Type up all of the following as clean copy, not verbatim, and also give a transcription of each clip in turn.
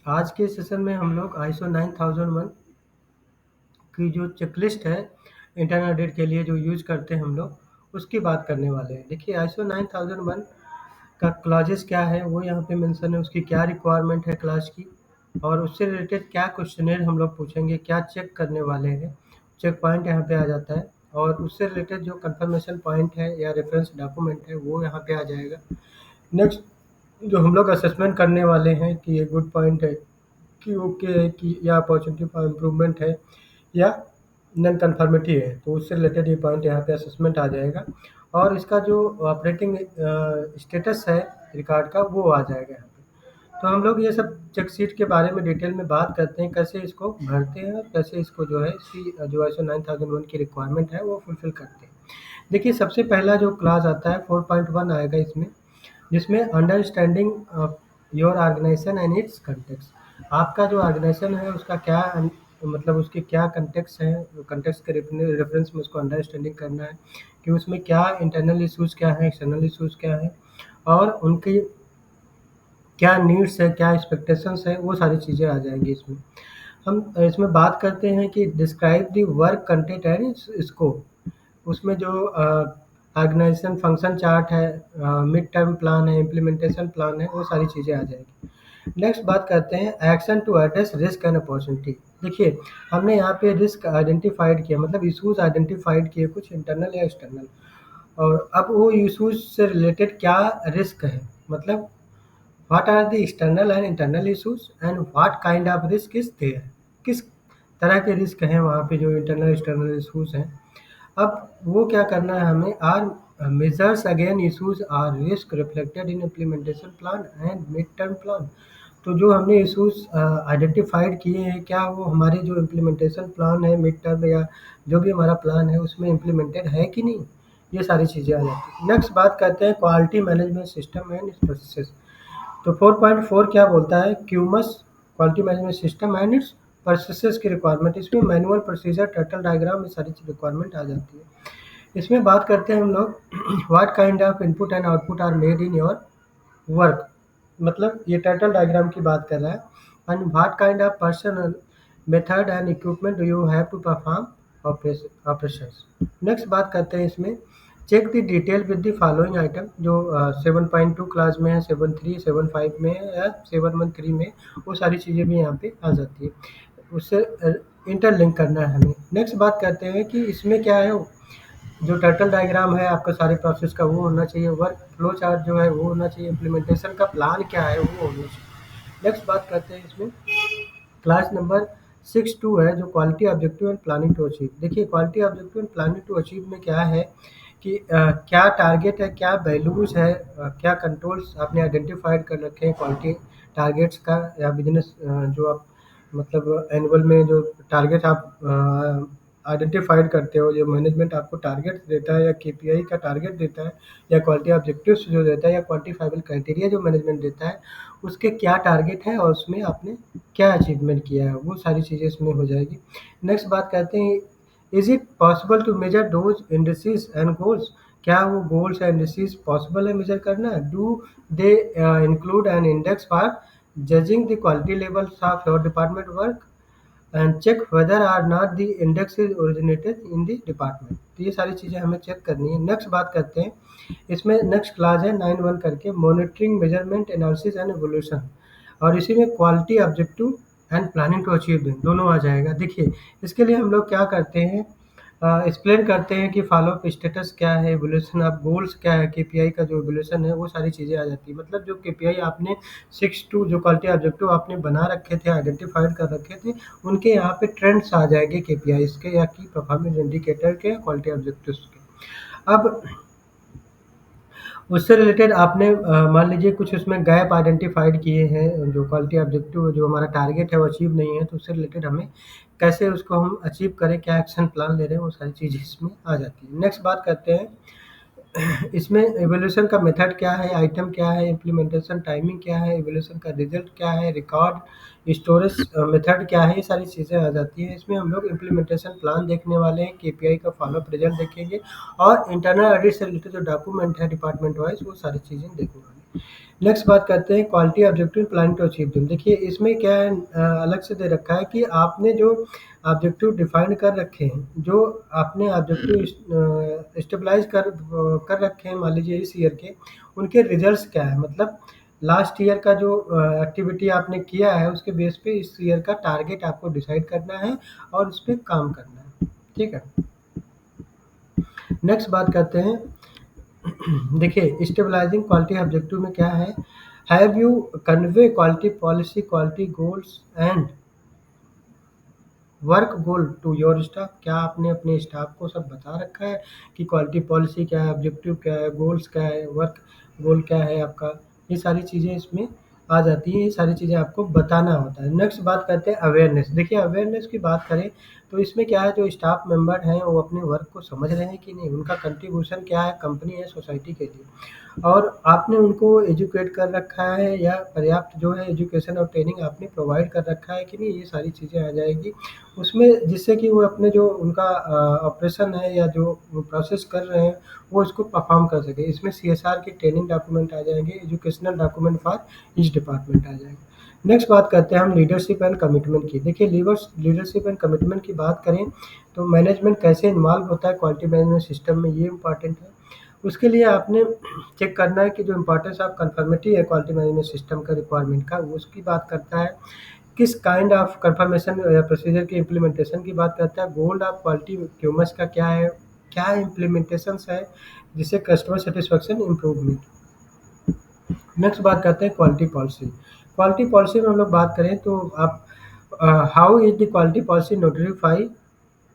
आज के सेशन में हम लोग ISO 9001 की जो चेकलिस्ट है इंटरनल ऑडिट के लिए जो यूज़ करते हैं हम लोग, उसकी बात करने वाले हैं। देखिए ISO 9001 का क्लॉजेस क्या है वो यहाँ पे मेंशन है, उसकी क्या रिक्वायरमेंट है क्लास की, और उससे रिलेटेड क्या क्वेश्चनेयर हम लोग पूछेंगे, क्या चेक करने वाले हैं, चेक पॉइंट यहाँ पे आ जाता है, और उससे रिलेटेड जो कंफर्मेशन पॉइंट है या रेफरेंस डॉक्यूमेंट है वो यहाँ पे आ जाएगा। नेक्स्ट जो हम लोग असेसमेंट करने वाले हैं कि ये गुड पॉइंट है कि ओके है कि या अपॉर्चुनिटी फॉर इम्प्रूवमेंट है या नॉन कन्फर्मिटी है, तो उससे रिलेटेड ये पॉइंट यहाँ पे असेसमेंट आ जाएगा, और इसका जो ऑपरेटिंग स्टेटस है रिकॉर्ड का वो आ जाएगा यहाँ पे। तो हम लोग ये सब चेक शीट के बारे में डिटेल में बात करते हैं, कैसे इसको भरते हैं और कैसे इसको जो है इसकी जो ISO 9001 की रिक्वायरमेंट है वो फुलफिल करते हैं। देखिए सबसे पहला जो क्लास आता है 4.1 आएगा इसमें, जिसमें understanding your organisation and its context. आपका जो ऑर्गेनाइजेशन है उसका क्या मतलब उसके क्या कंटेक्स्ट है, कंटेक्स्ट के रेफरेंस में उसको अंडरस्टैंडिंग करना है कि उसमें क्या इंटरनल इश्यूज़ क्या है, एक्सटर्नल इश्यूज़ क्या है, और उनकी क्या नीड्स है, क्या एक्सपेक्टेशंस है, वो सारी चीज़ें आ जाएंगी इसमें। हम इसमें बात करते हैं कि describe the work content and scope. उसमें जो ऑर्गेनाइजेशन फंक्शन चार्ट है, मिड टर्म प्लान है, इम्प्लीमेंटेशन प्लान है, वो सारी चीज़ें आ जाएगी। नेक्स्ट बात करते हैं action to address risk and opportunity. देखिए हमने यहाँ पे रिस्क आइडेंटिफाइड किया, मतलब इशूज़ आइडेंटिफाइड किए कुछ इंटरनल या एक्सटर्नल, और अब वो इशूज़ से रिलेटेड क्या रिस्क है, मतलब what are the external and internal issues and what kind of risk is there, किस तरह के रिस्क हैं वहाँ पे जो इंटरनल एक्सटर्नल इशूज़ हैं। अब वो क्या करना है हमें, are measures again issues are risk reflected in implementation plan and mid term plan. तो जो हमने इशूज़ आइडेंटिफाइड किए हैं, क्या वो हमारे जो इम्प्लीमेंटेशन प्लान है, मिड टर्म या जो भी हमारा प्लान है उसमें इम्प्लीमेंटेड है कि नहीं, ये सारी चीज़ें आ जाती हैं। नेक्स्ट बात करते हैं quality management system and its processes. तो 4.4 क्या बोलता है, QMS quality management system and its processes की रिक्वायरमेंट। इसमें मैनुअल प्रोसीजर, टर्टल डायग्राम, ये सारी रिक्वायरमेंट आ जाती है। इसमें बात करते हैं हम लोग what kind of input and output are made in your work, मतलब ये टर्टल डायग्राम की बात कर रहा है। And what kind of personal method and equipment do you have to perform operations. Next बात करते हैं इसमें check the detail with the following item, जो 7.2 क्लास में है, 7.3, 7.5 में है या 7.1.3 में, वो सारी चीज़ें भी यहाँ पे आ जाती है, उससे इंटरलिंक करना है हमें। नेक्स्ट बात करते हैं कि इसमें क्या है, जो टर्टल डायग्राम है आपका सारे प्रोसेस का वो होना चाहिए, वर्क फ्लो चार्ट जो है वो होना चाहिए, इम्प्लीमेंटेशन का प्लान क्या है वो होना चाहिए। नेक्स्ट बात करते हैं इसमें क्लास नंबर 6.2 है जो quality objective and planning to achieve. देखिए quality objective and planning to achieve में क्या है कि क्या टारगेट है, क्या वैल्यूज़ है, क्या कंट्रोल्स आपने आइडेंटिफाइड कर रखे हैं क्वालिटी टारगेट्स का, या बिजनेस जो आप मतलब एनुअल में जो टारगेट आप आइडेंटिफाइड करते हो, जो मैनेजमेंट आपको टारगेट देता है या केपीआई का टारगेट देता है या क्वालिटी ऑब्जेक्टिव्स जो देता है या क्वांटिफाइबल क्राइटेरिया जो मैनेजमेंट देता है, उसके क्या टारगेट है और उसमें आपने क्या अचीवमेंट किया है, वो सारी चीज़ें इसमें हो जाएगी। नेक्स्ट बात करते हैं is it possible to measure those indices and goals. क्या वो गोल्स या इंडिसेस पॉसिबल है मेजर करना, do they include an index for judging the quality levels of your department work and check whether or not the index is originated in the department. तो ये सारी चीज़ें हमें चेक करनी है। नेक्स्ट बात करते हैं इसमें, नेक्स्ट क्लास है 9.1 करके monitoring measurement analysis and evolution, और इसी में quality objective and planning to achieve them दोनों आ जाएगा। देखिए इसके लिए हम लोग क्या करते हैं, एक्सप्लेन करते हैं कि फॉलोअप स्टेटस क्या है, एवोल्यूशन ऑफ गोल्स क्या है, केपीआई का जो एवोल्यूशन है वो सारी चीज़ें आ जाती है। मतलब जो केपीआई आपने 6.2 जो क्वालिटी ऑब्जेक्टिव आपने बना रखे थे, आइडेंटिफाइड कर रखे थे, उनके यहाँ पे ट्रेंड्स आ जाएंगे केपीआईज के या की परफॉर्मेंस इंडिकेटर के, क्वालिटी ऑब्जेक्टिव्स के। अब उससे रिलेटेड आपने मान लीजिए कुछ उसमें गैप आइडेंटिफाइड किए हैं, जो क्वालिटी ऑब्जेक्टिव जो हमारा टारगेट है वो अचीव नहीं है, तो उससे रिलेटेड हमें कैसे उसको हम अचीव करें, क्या एक्शन प्लान ले रहे हैं, वो सारी चीज़ें इसमें आ जाती है। नेक्स्ट बात करते हैं इसमें एवोल्यूशन का मेथड क्या है, आइटम क्या है, इम्प्लीमेंटेशन टाइमिंग क्या है, एवोल्यूशन का रिजल्ट क्या है, रिकॉर्ड स्टोरेज मेथड क्या है, ये सारी चीज़ें आ जाती हैं। इसमें हम लोग इम्प्लीमेंटेशन प्लान देखने वाले हैं, केपीआई का फॉलोअप रिजल्ट देखेंगे, और इंटरनल ऑडिट से रिलेटेड जो डॉक्यूमेंट है डिपार्टमेंट वाइज वो सारी चीज़ें देखने वाले हैं। नेक्स्ट बात करते हैं quality objective plan to achieve them. देखिए इसमें क्या है, अलग से दे रखा है कि आपने जो ऑब्जेक्टिव डिफाइन कर रखे हैं, जो आपने ऑब्जेक्टिव स्टेबलाइज कर रखे हैं मान लीजिए इस ईयर के, उनके रिजल्ट्स क्या है, मतलब लास्ट ईयर का जो एक्टिविटी आपने किया है उसके बेस पे इस ईयर का टारगेट आपको डिसाइड करना है और उस पर काम करना है। ठीक है, नेक्स्ट बात करते हैं। देखिए स्टेबलाइजिंग क्वालिटी ऑब्जेक्टिव में क्या है, have you convey quality policy quality goals and work goal to your staff. क्या आपने अपने स्टाफ को सब बता रखा है कि क्वालिटी पॉलिसी क्या है, ऑब्जेक्टिव क्या है, गोल्स क्या है, वर्क गोल क्या है आपका, ये सारी चीज़ें इसमें आ जाती हैं, ये सारी चीज़ें आपको बताना होता है। नेक्स्ट बात करते हैं अवेयरनेस। देखिए अवेयरनेस की बात करें तो इसमें क्या है, जो स्टाफ मेंबर हैं वो अपने वर्क को समझ रहे हैं कि नहीं, उनका कंट्रीब्यूशन क्या है कंपनी है सोसाइटी के लिए, और आपने उनको एजुकेट कर रखा है या पर्याप्त जो है एजुकेशन और ट्रेनिंग आपने प्रोवाइड कर रखा है कि नहीं, ये सारी चीज़ें आ जाएगी उसमें, जिससे कि वो अपने जो उनका ऑपरेशन है या जो वो प्रोसेस कर रहे हैं वो उसको परफॉर्म कर सके। इसमें सीएसआर के ट्रेनिंग डॉक्यूमेंट आ जाएंगे, educational document for each department आ जाएंगे। नेक्स्ट बात करते हैं हम लीडरशिप एंड कमिटमेंट की। देखिए लीडरशिप एंड कमिटमेंट की बात करें तो मैनेजमेंट कैसे इन्वॉल्व होता है क्वालिटी मैनेजमेंट सिस्टम में, ये इंपॉर्टेंट है। उसके लिए आपने चेक करना है कि जो इम्पोर्टेंस ऑफ कंफर्मिटी है क्वालिटी मैनेजमेंट सिस्टम का रिक्वायरमेंट का, वो उसकी बात करता है। किस काइंड ऑफ कंफर्मेशन या प्रोसीजर की इम्प्लीमेंटेशन की बात करता है। गोल ऑफ क्वालिटी क्यूमस का क्या है, क्या इम्प्लीमेंटेशंस है जिससे कस्टमर सेटिस्फेक्शन इम्प्रूवमेंट। नेक्स्ट बात करते हैं क्वालिटी पॉलिसी। क्वालिटी पॉलिसी में हम लोग बात करें तो आप how is the quality policy notify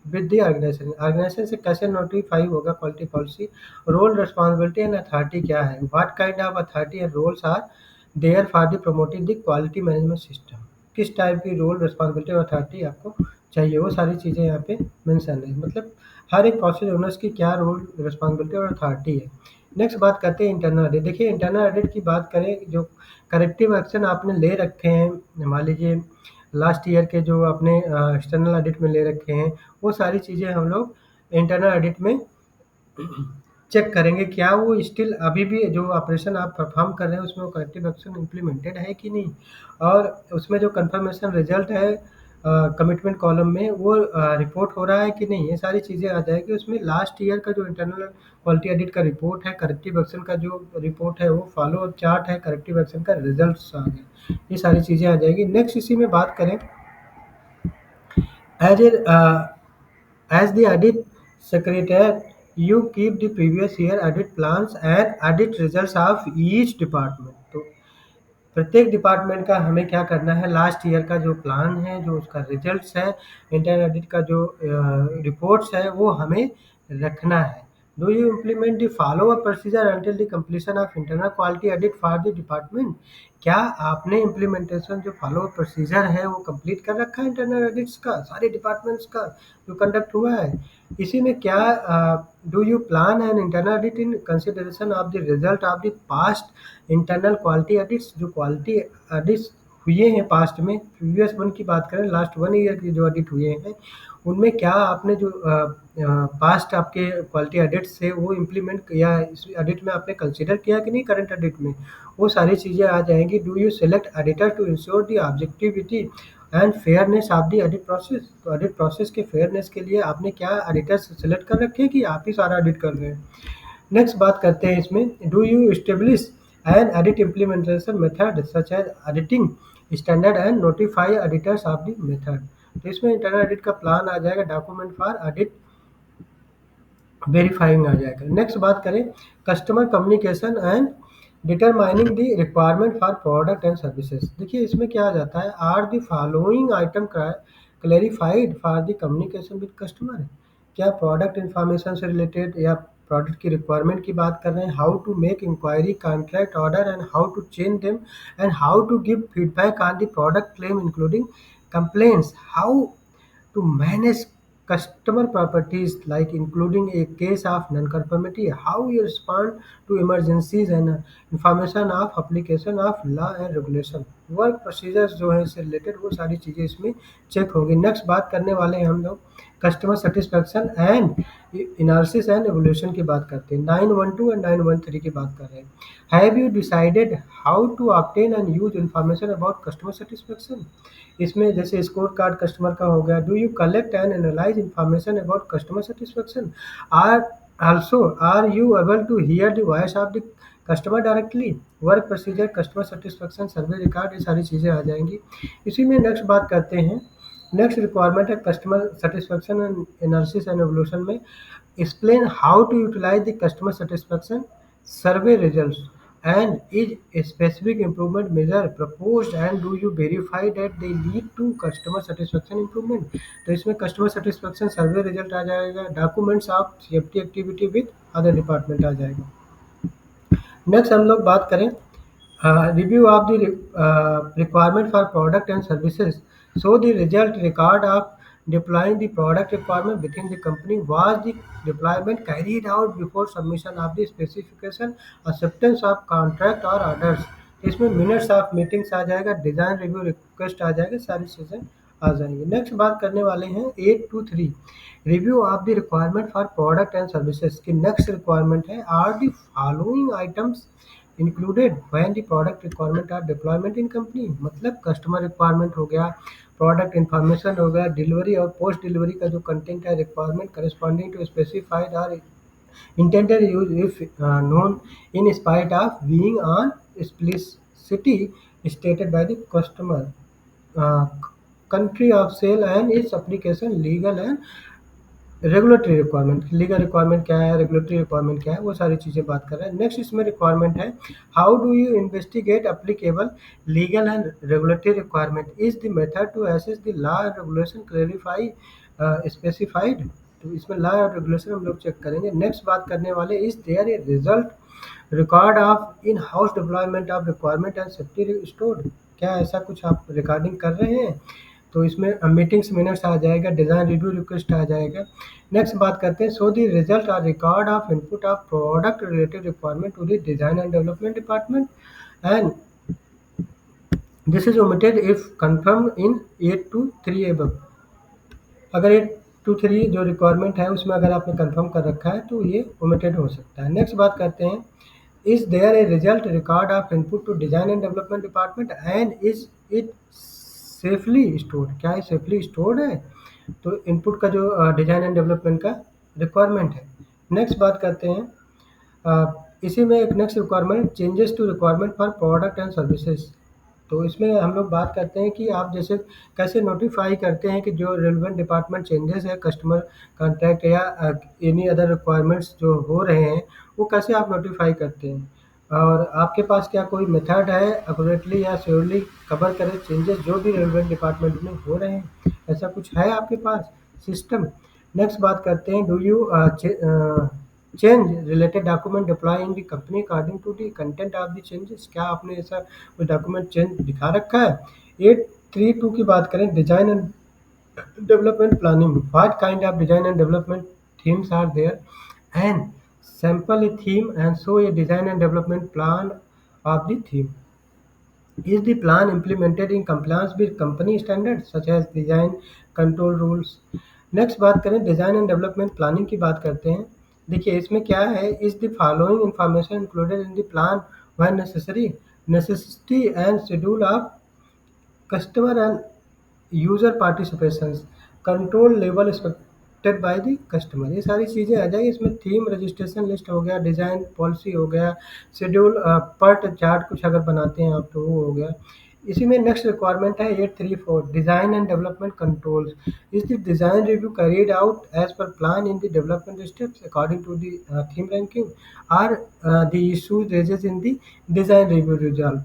with the organisation, organisation से कैसे नोटिफाई होगा quality policy. Role responsibility and authority क्या है, what kind of authority and roles are there for the promoting the quality management system. किस type की role responsibility और authority आपको चाहिए, वो सारी चीज़ें यहाँ पे मेंशन है, मतलब हर एक प्रोसेस ओनर्स की क्या रोल रिस्पॉन्सिबिलिटी और अथॉरिटी है। नेक्स्ट बात करते हैं इंटरनल ऑडिट। देखिए इंटरनल ऑडिट की बात करें, जो करेक्टिव एक्शन आपने ले रखे हैं मान लीजिए लास्ट ईयर के, जो आपने एक्सटर्नल ऑडिट में ले रखे हैं, वो सारी चीज़ें हम लोग इंटरनल ऑडिट में चेक करेंगे क्या वो स्टिल अभी भी जो ऑपरेशन आप परफॉर्म कर रहे हैं उसमें वो करेक्टिव एक्शन इम्प्लीमेंटेड है कि नहीं, और उसमें जो कंफर्मेशन रिजल्ट है कमिटमेंट कॉलम में वो रिपोर्ट हो रहा है कि नहीं, ये सारी चीज़ें आ जाएगी। उसमें लास्ट ईयर का जो इंटरनल क्वालिटी ऑडिट का रिपोर्ट है, करेक्टिव एक्शन का जो रिपोर्ट है, वो फॉलो अप चार्ट है, करेक्टिव एक्शन का रिजल्ट आ गए, ये सारी चीज़ें आ जाएगी। नेक्स्ट इसी में बात करें as a as the audit secretary, you keep the previous year audit plans and audit results of each department। तो प्रत्येक डिपार्टमेंट का हमें क्या करना है, लास्ट ईयर का जो प्लान है, जो उसका रिजल्ट्स है, इंटरनल ऑडिट का जो रिपोर्ट्स है, वो हमें रखना है। Do you implement the follow up procedure until the completion of internal quality audit for the department. क्या आपने इम्प्लीमेंटेशन जो फॉलो अप प्रोसीजर है वो कंप्लीट कर रखा है इंटरनल ऑडिट्स का, सारे डिपार्टमेंट्स का जो कंडक्ट हुआ है। इसी में क्या do you plan an internal audit in consideration of the result of the past internal quality audits. जो क्वालिटी ऑडिट्स हुए हैं पास्ट में, प्रीवियस वन की बात करें, लास्ट 1 ईयर के जो ऑडिट हुए हैं, उनमें क्या आपने जो पास्ट आपके क्वालिटी ऑडिट्स थे वो इम्प्लीमेंट या इस ऑडिट में आपने कंसीडर किया कि नहीं करंट ऑडिट में, वो सारी चीज़ें आ जाएंगी। Do you select auditor to ensure the objectivity and fairness of the audit process. तो ऑडिट प्रोसेस के फेयरनेस के लिए आपने क्या ऑडिटर सेलेक्ट कर रखे हैं कि आप ही सारा ऑडिट कर रहे हैं। नेक्स्ट बात करते हैं इसमें, do you establish an audit implementation method such as auditing standard and notify auditors of the method. तो इसमें इंटरनल ऑडिट का प्लान आ जाएगा, डॉक्यूमेंट फॉर ऑडिट वेरीफाइंग आ जाएगा। नेक्स्ट बात करें customer communication and determining the requirement for product and services. देखिए इसमें क्या आ जाता है, are the following item clarified for the communication with customer. क्या प्रोडक्ट इंफॉर्मेशन से रिलेटेड या प्रोडक्ट की रिक्वायरमेंट की बात कर रहे हैं, how to make inquiry contract order and how to change them and how to give feedback on the product claim including complaints, how to manage customer properties like including a case of non-conformity, how you respond to emergencies and information of application of law and regulation, work procedures जो है इससे related वो सारी चीज़ें इसमें check होंगी। Next बात करने वाले हैं हम लोग customer satisfaction and analysis and evolution की बात करते हैं, 912 एंड 913 की बात कर रहे हैं। Have you decided how to obtain and use information about customer satisfaction? इसमें जैसे स्कोर कार्ड कस्टमर का हो गया। Do you collect and analyse information about customer satisfaction? Are also are you able to hear the voice of the customer directly? Work procedure, customer satisfaction survey record, ये सारी चीज़ें आ जाएंगी। इसी में नेक्स्ट बात करते हैं। नेक्स्ट रिक्वायरमेंट है customer satisfaction and analysis and evolution में। Explain how to utilise the customer satisfaction survey results and is a specific improvement measure proposed and do you verify that they lead to customer satisfaction improvement? तो इसमें customer satisfaction survey result आ जाएगा। Documents of safety activity with other department आ जाएगा। Next हम लोग बात करें review of the requirement for product and services. So the result record of deploying the product requirement within the company. Was the deployment carried out before submission of the specification, acceptance of contract or orders? इसमें minutes of meetings आ जाएगा, design review request आ जाएगा, सारी चीज़ें आ जाएंगी। Next बात करने वाले हैं 823 review of the requirement for product and services की। नेक्स्ट रिक्वायरमेंट है are the following items included when the product requirement are deployment in company? मतलब कस्टमर रिक्वायरमेंट हो गया, प्रोडक्ट इन्फॉर्मेशन हो गया, डिलीवरी और पोस्ट डिलीवरी का जो कंटेंट है, रिक्वायरमेंट करस्पॉन्डिंग टू स्पेसिफाइड और intended use if known in spite of being on explicitly stated by the customer, uh, country of sale and its application, legal and regulatory requirement. Legal requirement क्या है, regulatory requirement क्या है, वो सारी चीज़ें बात कर रहे हैं। नेक्स्ट इसमें रिक्वायरमेंट है how do you investigate applicable legal and regulatory requirement? Is the method to assess the law and regulation clarify specified? तो इसमें लॉ और रेगुलेशन हम लोग चेक करेंगे। नेक्स्ट बात करने वाले is there a result record of in house deployment of requirement and safety stored? क्या ऐसा कुछ आप रिकॉर्डिंग कर रहे हैं? तो इसमें मीटिंग्स मिनट्स आ जाएगा, डिज़ाइन रिव्यू रिक्वेस्ट आ जाएगा। नेक्स्ट बात करते हैं so the result are record of input of product related requirement to the design and development department and this is omitted if confirm in 823 above. अगर 823 जो requirement है उसमें अगर आपने कंफर्म कर रखा है तो ये ओमिटेड हो सकता है। नेक्स्ट बात करते हैं is there a result record of input to design and development department and is it safely stored? क्या है सेफली स्टोर्ड है? तो इनपुट का जो डिज़ाइन एंड डेवलपमेंट का रिक्वायरमेंट है। नेक्स्ट बात करते हैं इसी में एक next requirement changes to requirement for product and services. तो इसमें हम लोग बात करते हैं कि आप जैसे कैसे नोटिफाई करते हैं कि जो रेलिवेंट डिपार्टमेंट चेंजेस है कस्टमर कॉन्ट्रैक्ट या एनी अदर रिक्वायरमेंट्स जो हो रहे हैं वो कैसे आप नोटिफाई करते हैं? और आपके पास क्या कोई मेथड है एक्यूरेटली या श्योरली कवर करे चेंजेस जो भी रेलिवेंट डिपार्टमेंट में हो रहे हैं? ऐसा कुछ है आपके पास सिस्टम? नेक्स्ट बात करते हैं do you change related document deploy in the company according to the content of the changes? क्या आपने ऐसा कोई डॉक्यूमेंट चेंज दिखा रखा है? 832 की बात करें design and development planning. What kind of design and development themes are there and sample a theme and show a design and development plan of the theme. Is the plan implemented in compliance with company standards such as design control rules? Next बात करें design and development planning की बात करते हैं। देखिए इसमें क्या है is the following information included in the plan when necessary? Necessity and schedule of customer and user participations, control level expected by the customer, ये सारी चीज़ें आ जाएगी। इसमें थीम रजिस्ट्रेशन लिस्ट हो गया, डिज़ाइन पॉलिसी हो गया, शेड्यूल पर्ट चार्ट कुछ अगर बनाते हैं आप तो वो हो गया। इसी में नेक्स्ट रिक्वायरमेंट है 834 design and development controls. Is the design review carried out as per plan in the development steps according to the theme ranking? Are the issues raises in the design review resolve?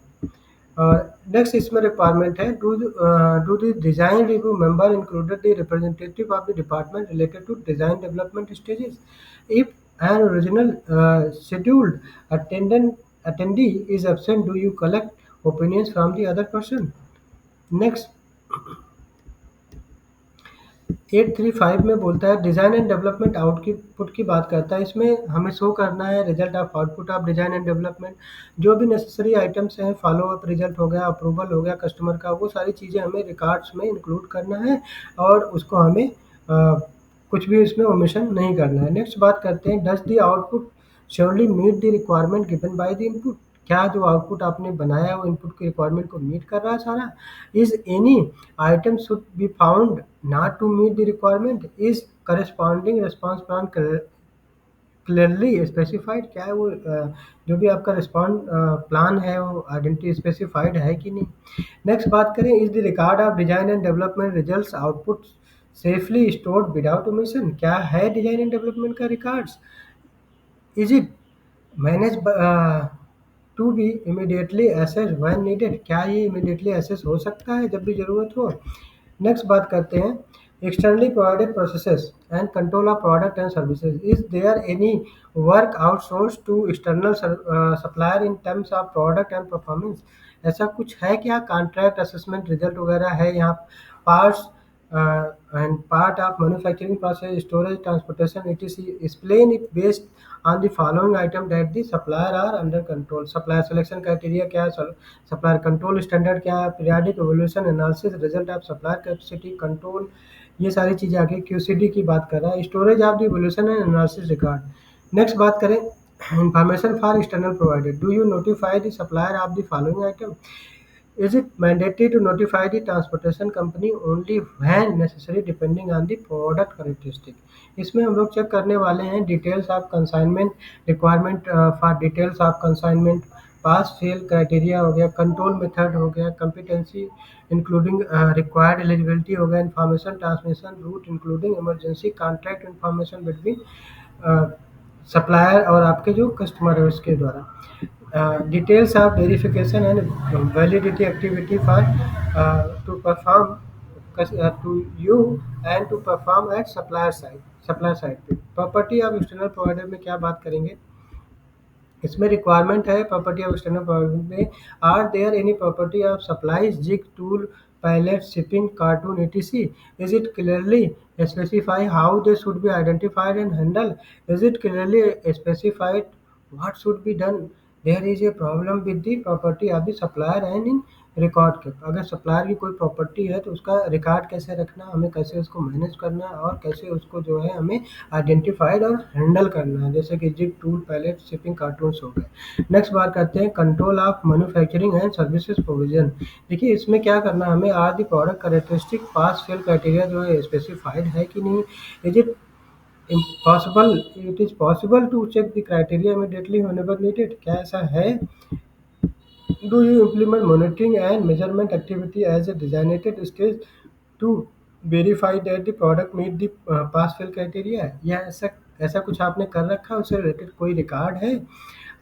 Next इसमें requirement है do the design review member included the representative of the department related to design development stages? If an original scheduled attendee is absent, do you collect opinions from the other person? Next 835 में बोलता है design and development output की बात करता है। इसमें हमें show करना है result of output of design and development. जो भी नेसेसरी आइटम्स हैं, फॉलो अप रिजल्ट हो गया, अप्रूवल हो गया कस्टमर का, वो सारी चीज़ें हमें रिकॉर्ड्स में इंक्लूड करना है और उसको हमें कुछ भी इसमें ओमिशन नहीं करना है। नेक्स्ट बात करते हैं, does the output surely meet the requirement given by the input. क्या जो आउटपुट आपने बनाया है वो इनपुट की रिक्वायरमेंट को मीट कर रहा है सारा। Is any item should be found not to meet the requirement, is corresponding response plan clearly specified. क्या है वो जो भी आपका रिस्पॉन्ड प्लान है वो आइडेंटिटी स्पेसिफाइड है कि नहीं। नेक्स्ट बात करें, is the record of design and development results output safely stored without omission. क्या है डिजाइन एंड डेवलपमेंट का records, is it manage to be immediately access when needed. क्या ये इमीडिएटली एसेस हो सकता है जब भी ज़रूरत हो। नेक्स्ट बात करते हैं, externally provided processes and control of product and services. Is there any work outsource to external supplier in terms of product and performance. ऐसा कुछ है क्या, कॉन्ट्रैक्ट असेसमेंट रिजल्ट वगैरह है यहाँ, parts and part of manufacturing process, storage, transportation, etc. Explain it based on the following item that the supplier are under control. Supplier selection criteria क्या है, supplier control standard क्या है, periodic evaluation analysis, result of supplier capacity control, ये सारी चीज़ें आगे QCD की बात कर रहा है। Storage of the evolution and analysis record. Next बात करें, information for external provided, do you notify the supplier of the following item. Is it mandatory to notify the transportation company only when necessary depending on the product characteristic। इसमें हम लोग check करने वाले हैं details of consignment, requirement for details of consignment, pass fail criteria हो गया, control method हो गया, कंपिटेंसी इंक्लूडिंग रिक्वायर्ड एलिजिबिलिटी हो गया, information transmission route including emergency, contract information between supplier और आपके जो कस्टमर है उसके द्वारा, details of verification and validity activity for to perform to you and to perform at supplier side पे। Property of external provider में क्या बात करेंगे, इसमें रिक्वायरमेंट है प्रॉपर्टी ऑफ एक्सटर्नल प्रोवाइडर में, are there any property of supplies jig tool pallet shipping carton etc, is it clearly specify how they should be identified and handled, is it clearly specified what should be done, there is a problem with the property of the supplier and in record के। अगर supplier की कोई property है तो उसका record कैसे रखना, हमें कैसे उसको मैनेज करना है और कैसे उसको जो है हमें आइडेंटिफाइड और हैंडल करना है, जैसे कि jig tool pallet shipping cartons हो गए। नेक्स्ट बात करते हैं, control of manufacturing and services provision. देखिए इसमें क्या करना है हमें, are the product characteristic pass fail criteria जो है स्पेसिफाइड है कि नहीं, is it impossible, it is possible to check the criteria immediately whenever needed. क्या ऐसा है, do you implement monitoring and measurement activity as a designated stage to verify that the product meet the pass fail criteria, या ऐसा कुछ आपने कर रखा है, उससे रिलेटेड कोई रिकॉर्ड है।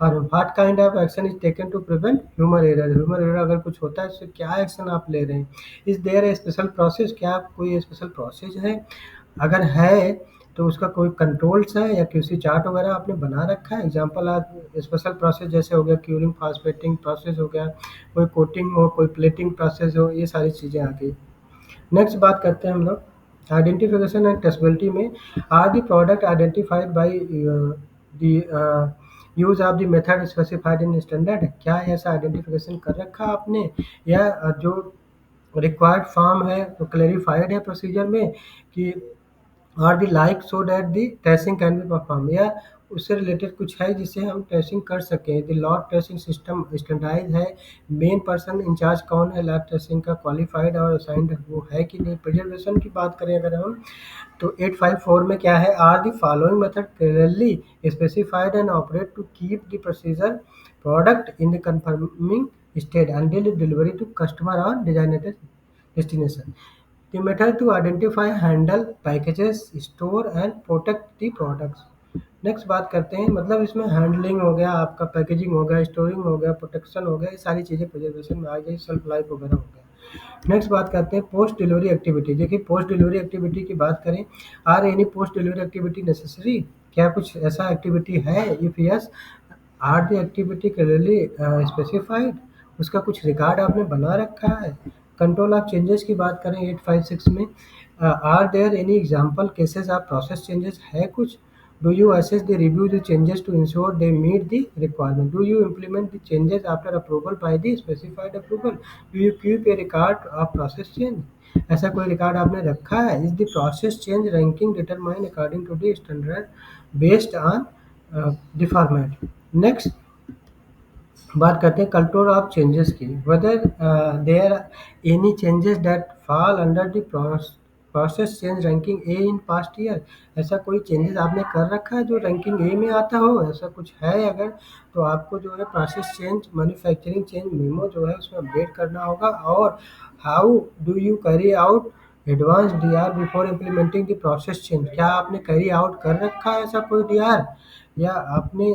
और what kind of action is taken to prevent human error, human error अगर कुछ होता है उससे क्या एक्शन आप ले रहे हैं। Is there a special process, क्या कोई स्पेशल प्रोसेस है, अगर है तो उसका कोई कंट्रोल्स है या किसी चार्ट वगैरह आपने बना रखा है। एग्जांपल आप स्पेशल प्रोसेस जैसे हो गया क्यूरिंग फास्फेटिंग प्रोसेस हो गया, कोई कोटिंग हो, कोई प्लेटिंग प्रोसेस हो, ये सारी चीज़ें आ गई। नेक्स्ट बात करते हैं हम लोग आइडेंटिफिकेशन एंड टेस्टेबिलिटी में, are the product identified by the use of the method specified in standard. क्या ऐसा आइडेंटिफिकेशन कर रखा आपने, या जो रिक्वायर्ड फॉर्म है तो क्लेरिफाइड है प्रोसीजर में कि और the like so that the tracing can be perform, या उससे रिलेटेड कुछ है जिससे हम ट्रेसिंग कर सकें। The lot tracing system standardise है, मेन पर्सन इंचार्ज कौन है लॉट ट्रेसिंग का, क्वालिफाइड और असाइंड वो है कि नहीं। प्रिजर्वेशन की बात करें अगर हम तो 854 में क्या है, are the following method clearly specified and operate to keep the procedure product in the conforming state until delivery to customer or designated destination. The method to identify, handle, packages, store and protect the products. Next बात करते हैं, मतलब इसमें handling हो गया, आपका packaging हो गया, स्टोरिंग हो गया, प्रोटेक्शन हो गया, ये सारी चीज़ें प्रिजर्वेशन में आ गई, सेल्फ लाइफ वगैरह हो गया। नेक्स्ट बात करते हैं पोस्ट डिलीवरी एक्टिविटी। देखिए पोस्ट डिलीवरी एक्टिविटी की बात करें, are any post delivery activity necessary, क्या कुछ ऐसा एक्टिविटी है, if yes are the activity clearly specified, उसका कुछ रिकॉर्ड आपने बना रखा है। कंट्रोल ऑफ चेंजेस की बात करें 856 में, are there any example cases of process changes, है कुछ Do you assess the review the changes to ensure they meet the requirement? Do you implement the changes after approval by the specified approval? Do you keep a record of process change? ऐसा कोई record आपने रखा है? Is the process change ranking determined according to the standard based on the format? Next, बात करते हैं control of changes की। Whether there any changes that fall under the process change ranking a in past year. ऐसा कोई changes आपने कर रखा है जो रैंकिंग ए में आता हो? ऐसा कुछ है अगर, तो आपको जो है process change manufacturing change memo जो है उसमें अपडेट करना होगा। और how do you carry out advance DR before implementing the process change? क्या आपने कैरी आउट कर रखा है ऐसा कोई डीआर, या आपने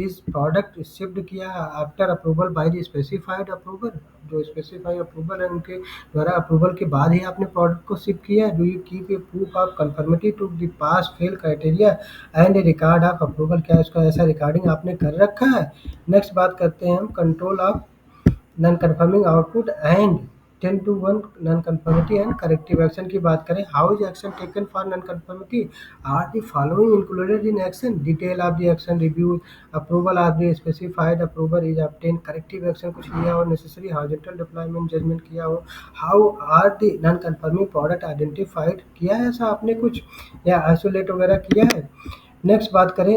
इस प्रोडक्ट शिफ्ट किया after approval by the specified approval? जो स्पेसिफाइड अप्रूवल है उनके द्वारा अप्रूवल के बाद ही आपने प्रोडक्ट को शिफ्ट किया है? Do you keep a proof of conformity to the pass fail criteria and a record of approval? क्या इसका ऐसा रिकॉर्डिंग आपने कर रखा है? नेक्स्ट बात करते हैं हम control of non-conforming output and 10 to 1 non-conformity and corrective action की बात करें। How is action taken for non-conformity? Are the following included in action? Detail of the action review, approval of the specified approval is obtained, corrective action कुछ लिया हो, necessary horizontal deployment judgment किया हो। How are the non-conforming product identified? किया है ऐसा आपने कुछ, या isolate वगैरह किया है? नेक्स्ट बात करें,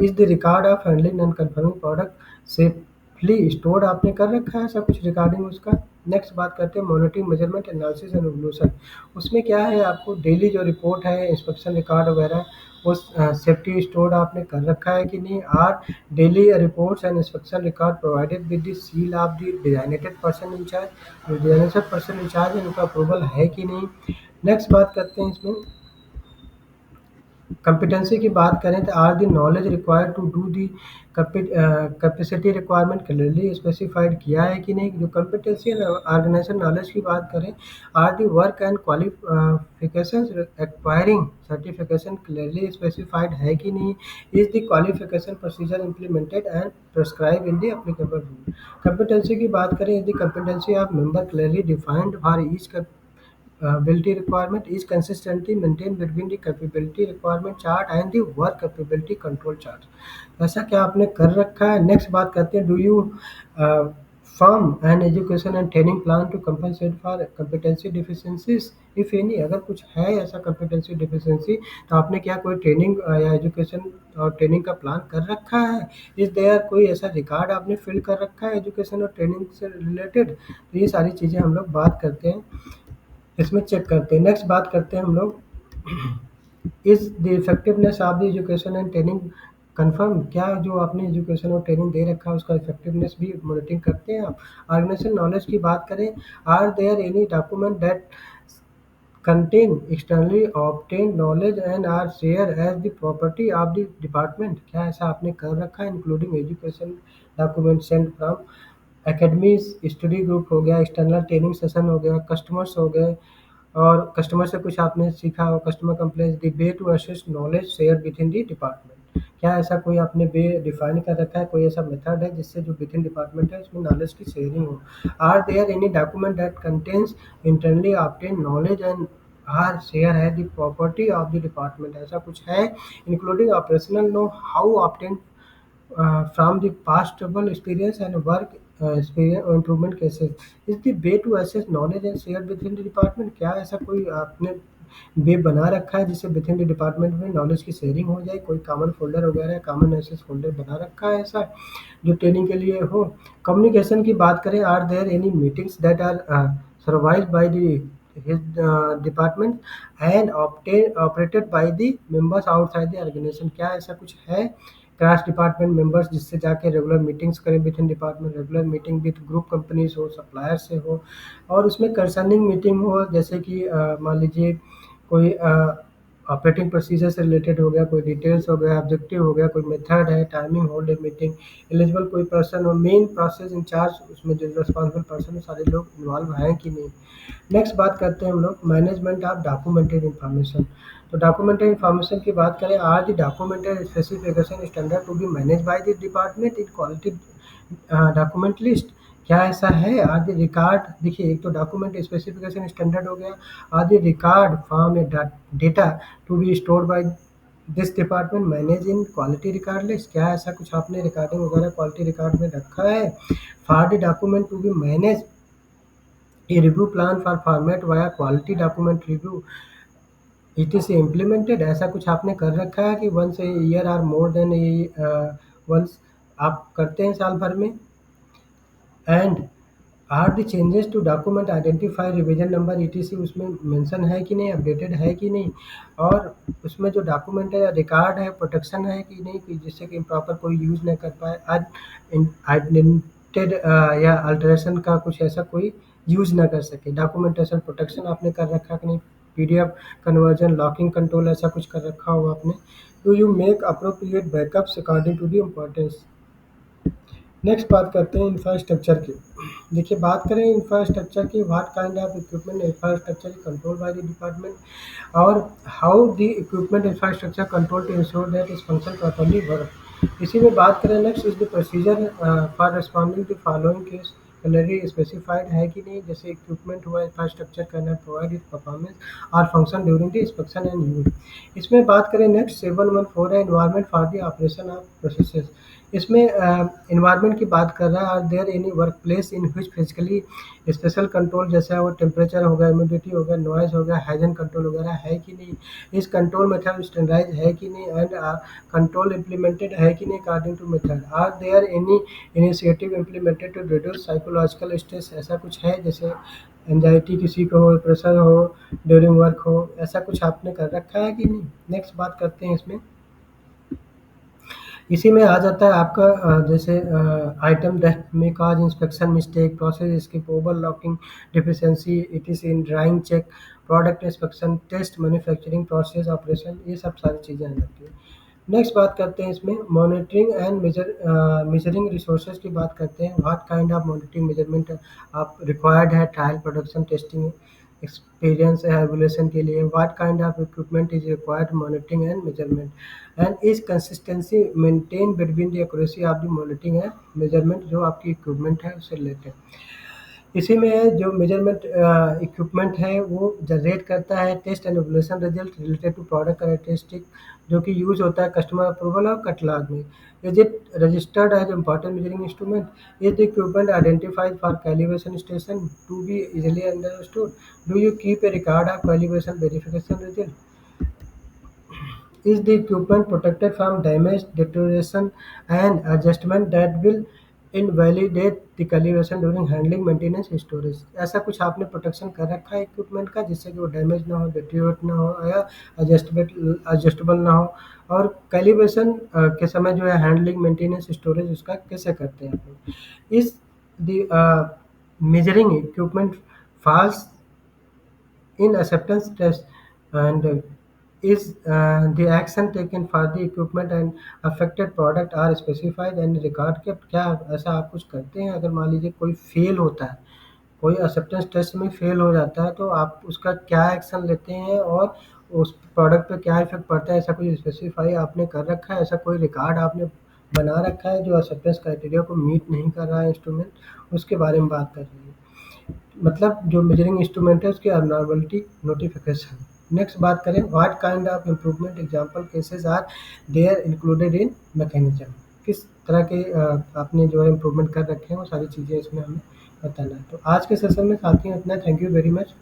is the record of handling non conforming product safely stored? आपने कर रखा है ऐसा कुछ रिकॉर्डिंग उसका? नेक्स्ट बात करते हैं monitoring measurement analysis and evolution. उसमें क्या है, आपको डेली जो रिपोर्ट है इंस्पेक्शन रिकॉर्ड वगैरह उस सेफ्टी स्टोर्ड आपने कर रखा है कि नहीं? Are daily reports and inspection record provided with the seal of the designated person incharge? जो डिजाइनेटेड पर्सन इंचार्ज है उनका अप्रूवल है कि नहीं? नेक्स्ट बात करते हैं इसमें कंपिटेंसी की बात करें तो are the knowledge required to do the capacity requirement clearly specified किया है कि नहीं? जो कंपिटेंसी ऑर्गेनाइजेशन नॉलेज की बात करें, are the work and qualification acquiring certification clearly specified है कि नहीं? Is the qualification procedure implemented and prescribe in the applicable rule? Competency की बात करें, is the competency of member clearly defined for each ability requirement is consistently maintained between the capability requirement chart and the work capability control chart? ऐसा क्या आपने कर रखा है? Next बात करते हैं, do you form an education and training plan to compensate for competency deficiencies if any? अगर कुछ है ऐसा competency deficiency, तो आपने क्या कोई ट्रेनिंग या एजुकेशन और ट्रेनिंग का प्लान कर रखा है? इज देयर कोई ऐसा रिकॉर्ड आपने फिल कर रखा है एजुकेशन और ट्रेनिंग से रिलेटेड? तो ये सारी चीज़ें हम लोग बात करते हैं, इसमें चेक करते हैं। नेक्स्ट बात करते हैं हम लोग, is the effectiveness of the education and training confirm? क्या जो आपने एजुकेशन और ट्रेनिंग दे रखा है उसका इफेक्टिवनेस भी मॉनिटरिंग करते हैं आप? ऑर्गेनाइजेशन नॉलेज की बात करें, are there any document that contain externally obtained knowledge and are shared as the property of the department? क्या ऐसा आपने कर रखा है including education document send from academies, study group हो गया, एक्सटर्नल ट्रेनिंग सेशन हो गया, कस्टमर्स हो गए, और कस्टमर से कुछ आपने सीखा हो, customer complaints, the way to assess knowledge share with in the department? क्या ऐसा कोई आपने वे डिफाइन कर रखा है, कोई ऐसा मेथड है जिससे जो विद इन डिपार्टमेंट है उसमें नॉलेज की शेयरिंग हो? Are there any document that contains internally obtain knowledge and are share है the property of the department? ऐसा कुछ है including operational know how obtain from the past trouble experience and work experience or improvement cases is the way to assess knowledge and share within the department? क्या ऐसा कोई आपने वे बना रखा है जिससे विद इन द डिपार्टमेंट में knowledge की शेयरिंग हो जाए? कोई कॉमन फोल्डर वगैरह, कॉमन एसेस फोल्डर बना रखा है ऐसा जो ट्रेनिंग के लिए हो? कम्युनिकेशन की बात करें, are there any meetings that are supervised by the his department and operated by the members outside the organization? क्या ऐसा कुछ है क्रॉस डिपार्टमेंट मेंबर्स जिससे जाके रेगुलर मीटिंग्स करें with in department, regular meeting with group companies हो, supplier से हो, और उसमें कंसर्निंग मीटिंग हो, जैसे कि मान लीजिए कोई ऑपरेटिंग प्रोसीजर से रिलेटेड हो गया, कोई डिटेल्स हो गया, ऑब्जेक्टिव हो गया, कोई मेथड है, timing, hold a meeting, eligible कोई पर्सन हो, मेन प्रोसेस इंचार्ज, उसमें जो रिस्पॉन्सिबल पर्सन है सारे लोग इन्वॉल्व हैं कि नहीं? नेक्स्ट बात करते हैं हम लोग मैनेजमेंट ऑफ डॉक्यूमेंटेड इन्फॉर्मेशन। तो डॉक्यूमेंटेड इन्फॉर्मेशन की बात करें, are the documented specification standard to be manage by the department in quality document list? क्या ऐसा है? आर द रिकॉर्ड, देखिए एक तो डॉक्यूमेंट स्पेसिफिकेशन स्टैंडर्ड हो गया, are the record form a data to be stored by this department manage in quality record list, क्या ऐसा कुछ आपने रिकॉर्डिंग वगैरह क्वालिटी रिकॉर्ड में रखा है? For the document to be manage a review plan for format via quality document review it is implemented, ऐसा कुछ आपने कर रखा है कि once a year or more than once आप करते हैं साल भर में? And are the changes to document identify revision number etc उसमें मेंशन है कि नहीं, अपडेटेड है कि नहीं, और उसमें जो डॉक्यूमेंट है रिकॉर्ड है प्रोटेक्शन है कि नहीं, कि जिससे कि प्रॉपर कोई यूज़ नहीं कर पाए, आइडेंटेड या अल्टरेशन का कुछ ऐसा कोई यूज़ ना कर सके। डॉक्यूमेंटेशन प्रोटेक्शन आपने कर रखा कि नहीं, पीडीएफ कन्वर्जन लॉकिंग कंट्रोल ऐसा कुछ कर रखा हो आपने? Do you make appropriate backups according to the importance? Next बात करते हैं इंफ्रास्ट्रक्चर की। देखिए बात करें इंफ्रास्ट्रक्चर की, what kind of equipment infrastructure is control by the department और how the equipment infrastructure control to ensure that is function properly work. इसी में बात करें next is the procedure for responding to following case clearly specified है कि नहीं, जैसे equipment हुआ infrastructure can not provide it performance और function during the inspection and use. इसमें बात करें नेक्स्ट 714 है environment for the operation of processes. इसमें एनवायरनमेंट की बात कर रहा है, are there any work place in which physically special control जैसा वो टेम्परेचर हो गया, ह्यूमिडिटी हो गया, नॉइज हो गया, हाइजीन कंट्रोल वगैरह है कि नहीं, इस कंट्रोल मेथड स्टैंडर्डाइज है कि नहीं, एंड कंट्रोल इम्प्लीमेंटेड है कि नहीं according to method, are there any initiative implemented to reduce psychological stress, ऐसा कुछ है जैसे एंजाइटी किसी को हो, प्रेशर हो ड्यूरिंग वर्क हो, ऐसा कुछ आपने कर रखा है कि नहीं? नेक्स्ट बात करते हैं इसमें, इसी में आ जाता है आपका जैसे item that may cause inspection mistake, process skip, overlocking, deficiency, it is in drawing check, product inspection, test, manufacturing process, operation, ये सब सारी चीज़ें आ जाती हैं। नेक्स्ट बात करते हैं इसमें मॉनिटरिंग एंड मेजरिंग रिसोर्सेज की बात करते हैं, what kind of monitoring measurement आप रिक्वायर्ड है trial production testing experience evolution के लिए, what kind of equipment is required monitoring and measurement and is consistency maintain between the accuracy of the monitoring and measurement, जो आपकी equipment है उससे related. इसी में जो मेजरमेंट इक्विपमेंट है वो जनरेट करता है test and evolution result related to product characteristic, जो कि यूज होता है कस्टमर अप्रूवल और कैटलॉग में। Is it registered as important measuring instrument? Is the equipment identified for calibration station to be easily understood? Do you keep a record of calibration verification result? Is the equipment protected from damage, deterioration, and adjustment that will invalidate the calibration during handling, maintenance, storage? ऐसा कुछ आपने protection कर रखा है equipment का जिससे कि वो डैमेज ना हो, डिटेरियोरेट ना हो या एडजस्टेबल ना हो, और कैलिब्रेशन के समय जो है हैंडलिंग, मेंटेनेंस, स्टोरेज उसका कैसे करते हैं आप लोग? Is the measuring equipment falls in acceptance test, and is the action taken for the equipment and affected product are specified and record kept? क्या ऐसा आप कुछ करते हैं? अगर मान लीजिए कोई फेल होता है, कोई एक्सेप्टेंस टेस्ट में फेल हो जाता है, तो आप उसका क्या एक्शन लेते हैं और उस प्रोडक्ट पे क्या इफेक्ट पड़ता है? ऐसा कुछ स्पेसिफाई आपने कर रखा है? ऐसा कोई रिकॉर्ड आपने बना रखा है जो एक्सेप्टेंस क्राइटेरिया को मीट नहीं कर रहा है इंस्ट्रूमेंट, उसके बारे में बात कर रही है। मतलब जो मेजरिंग इंस्ट्रूमेंट है उसकी अबनॉर्मलिटी नोटिफिकेशन। नेक्स्ट बात करें, what kind of improvement example cases are there included in mechanism? किस तरह के आपने जो है इम्प्रूवमेंट कर रखे हैं वो सारी चीज़ें इसमें हमें बताना है। तो आज के सेशन में साथियों इतना, थैंक यू वेरी मच।